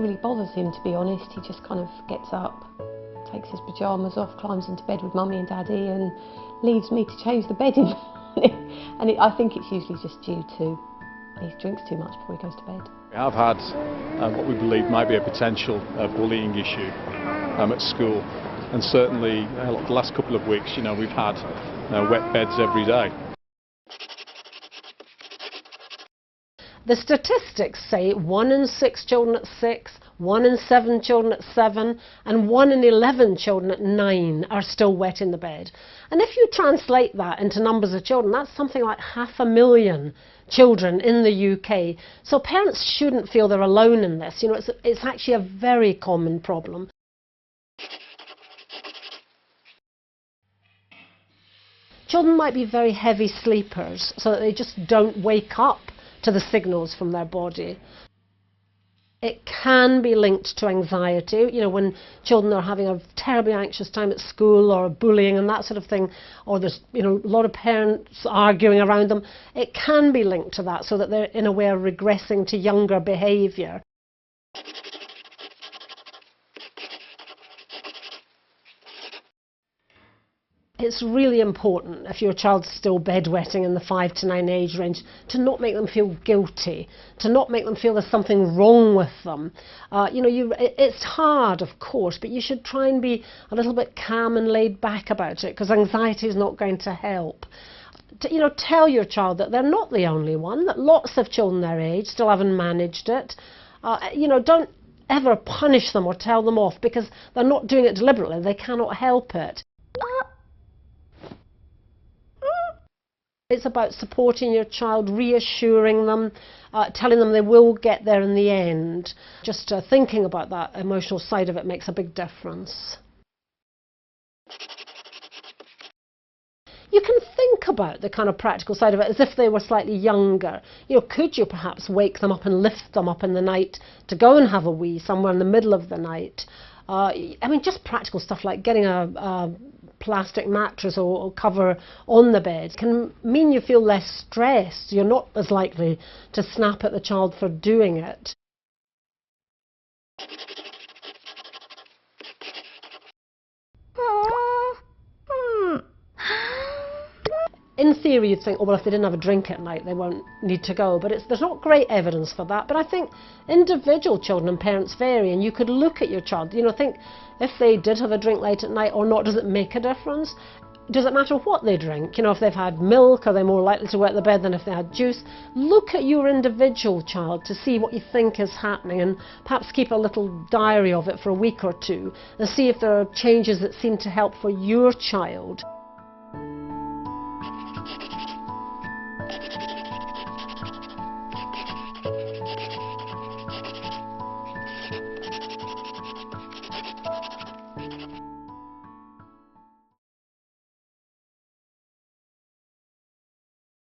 really bothers him, to be honest. He just kind of gets up, takes his pyjamas off, climbs into bed with Mummy and Daddy and leaves me to change the bed in the morning. And I think it's usually just due to he drinks too much before he goes to bed. We have had what we believe might be a potential bullying issue at school, and certainly the last couple of weeks, we've had wet beds every day. The statistics say 1 in 6 children at 6, 1 in 7 children at 7 and 1 in 11 children at 9 are still wet in the bed. And if you translate that into numbers of children, that's something like 500,000 children in the UK. So parents shouldn't feel they're alone in this. It's actually a very common problem. Children might be very heavy sleepers, so that they just don't wake up to the signals from their body. It can be linked to anxiety, when children are having a terribly anxious time at school or bullying and that sort of thing, or there's a lot of parents arguing around them. It can be linked to that, so that they're in a way regressing to younger behaviour. It's really important, if your child's still bedwetting in the 5 to 9 age range, to not make them feel guilty, to not make them feel there's something wrong with them. It's hard, of course, but you should try and be a little bit calm and laid back about it, because anxiety is not going to help. Tell your child that they're not the only one, that lots of children their age still haven't managed it. Don't ever punish them or tell them off, because they're not doing it deliberately, they cannot help it. It's about supporting your child, reassuring them, telling them they will get there in the end. Just thinking about that emotional side of it makes a big difference. You can think about the kind of practical side of it as if they were slightly younger. Could you perhaps wake them up and lift them up in the night to go and have a wee somewhere in the middle of the night? Just practical stuff like getting a plastic mattress or cover on the bed can mean you feel less stressed. You're not as likely to snap at the child for doing it. In theory, you'd think, well, if they didn't have a drink at night, they won't need to go. But there's not great evidence for that. But I think individual children and parents vary, and you could look at your child, think if they did have a drink late at night or not, does it make a difference? Does it matter what they drink? If they've had milk, are they more likely to wet the bed than if they had juice? Look at your individual child to see what you think is happening, and perhaps keep a little diary of it for a week or two and see if there are changes that seem to help for your child.